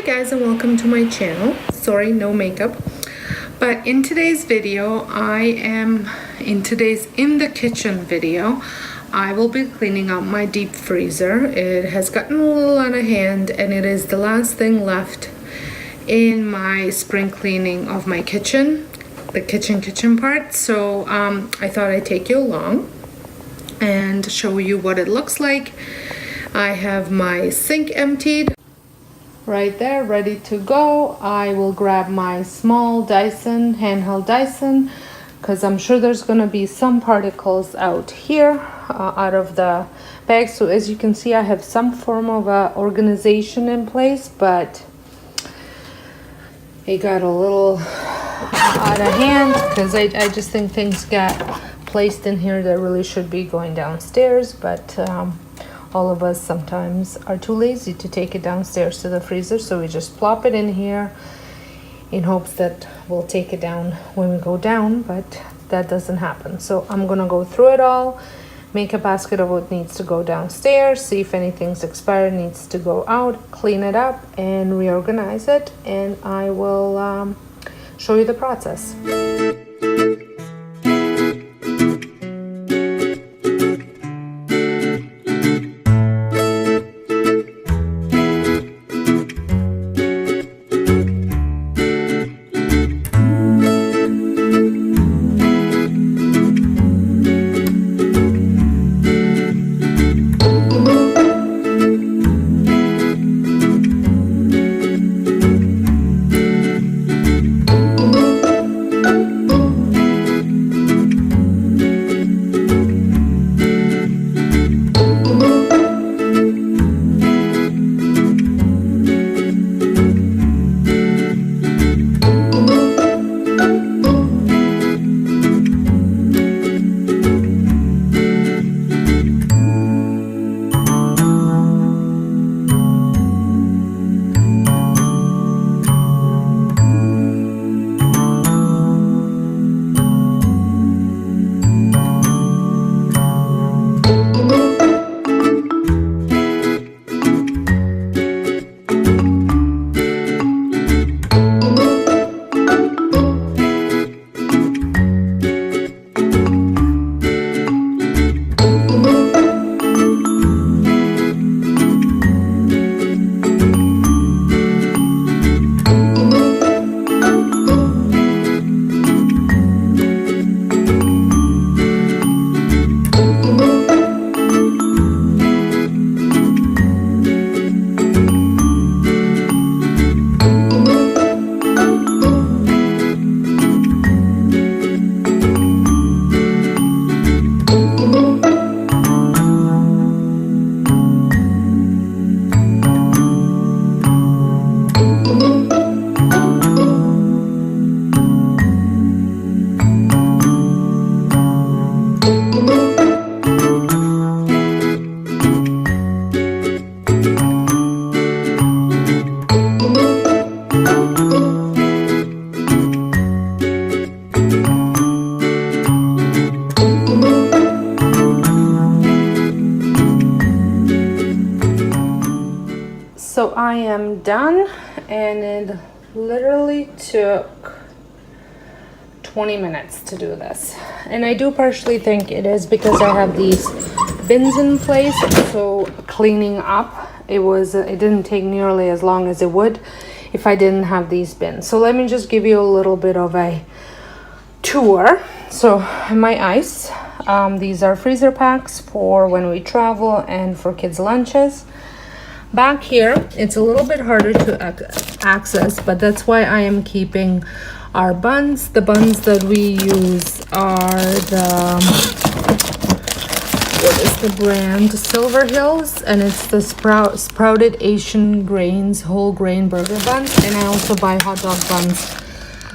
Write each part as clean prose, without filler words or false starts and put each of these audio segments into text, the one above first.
guys, and welcome to my channel. Sorry, no makeup. But in today's video, in the kitchen video, I will be cleaning out my deep freezer. It has gotten a little out of hand and it is the last thing left in my spring cleaning of my kitchen, the kitchen part. So I thought I'd take you along and show you what it looks like. I have my sink emptied right there, ready to go. I will grab my small Dyson, handheld Dyson, because I'm sure there's going to be some particles out here, out of the bag. So as you can see, I have some form of organization in place, but it got a little out of hand because I just think things got placed in here that really should be going downstairs, but all of us sometimes are too lazy to take it downstairs to the freezer, so we just plop it in here in hopes that we'll take it down when we go down, but that doesn't happen. So I'm gonna go through it all, make a basket of what needs to go downstairs, see if anything's expired, needs to go out, clean it up and reorganize it, and I will show you the process. So I am done, and it literally took 20 minutes to do this. And I do partially think it is because I have these bins in place, so cleaning up, it didn't take nearly as long as it would if I didn't have these bins. So let me just give you a little bit of a tour. So my ice, these are freezer packs for when we travel and for kids' lunches. Back here, it's a little bit harder to access, but that's why I am keeping our buns. The buns that we use are what is the brand? Silver Hills, and it's the sprouted Asian grains, whole grain burger buns. And I also buy hot dog buns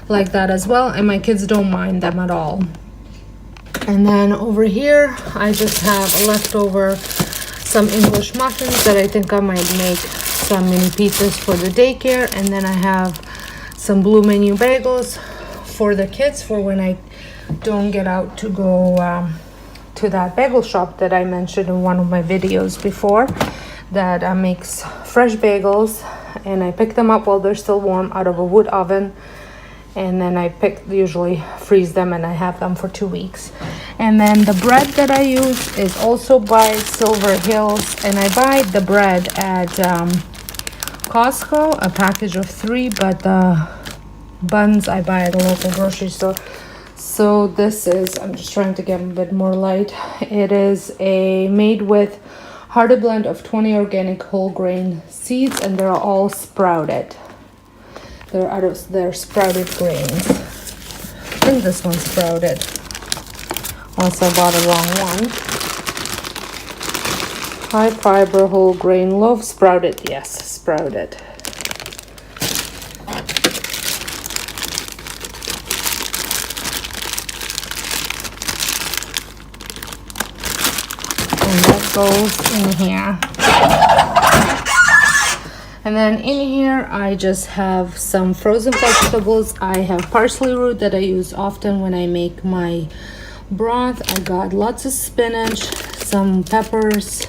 like that as well, and my kids don't mind them at all. And then over here, I just have leftover some English muffins that I think I might make some mini pizzas for the daycare, and then I have some Blue Menu bagels for the kids for when I don't get out to go to that bagel shop that I mentioned in one of my videos before that makes fresh bagels and I pick them up while they're still warm out of a wood oven, and then I usually freeze them, and I have them for 2 weeks. And then the bread that I use is also by Silver Hills, and I buy the bread at Costco, a package of 3, but the buns I buy at a local grocery store. So this is, I'm just trying to get a bit more light. It is made with hearty blend of 20 organic whole grain seeds, and they're all sprouted. They're sprouted grains. I think this one's sprouted, unless I bought a wrong one. High fiber whole grain loaf, sprouted. Yes, sprouted. And that goes in here. And then in here I just have some frozen vegetables. I have parsley root that I use often when I make my broth. I got lots of spinach, some peppers,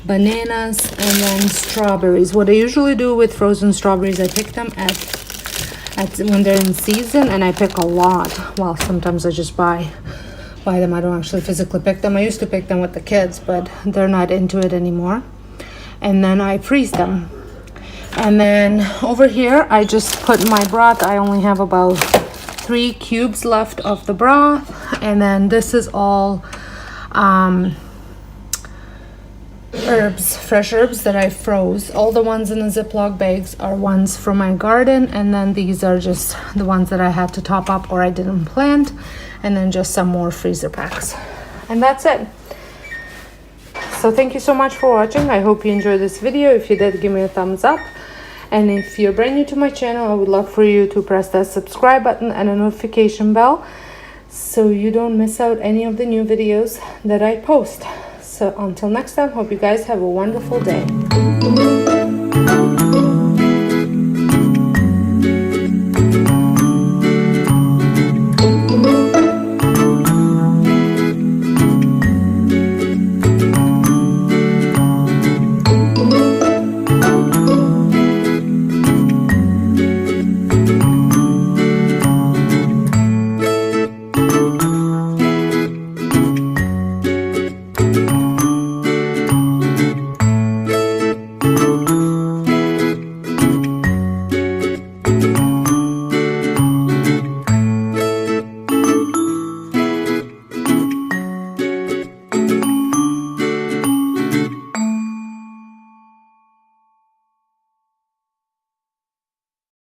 bananas, and then strawberries. What I usually do with frozen strawberries, I pick them at when they're in season, and I pick a lot. Well, sometimes I just buy them. I don't actually physically pick them. I used to pick them with the kids, but they're not into it anymore. And then I freeze them. And then over here I just put my broth. I only have about 3 cubes left of the broth, and then this is all herbs, fresh herbs that I froze. All the ones in the Ziploc bags are ones from my garden, and then these are just the ones that I had to top up or I didn't plant, and then just some more freezer packs. And that's it. So thank you so much for watching. I hope you enjoyed this video. If you did, give me a thumbs up. And if you're brand new to my channel, I would love for you to press that subscribe button and a notification bell so you don't miss out any of the new videos that I post. So until next time, hope you guys have a wonderful day.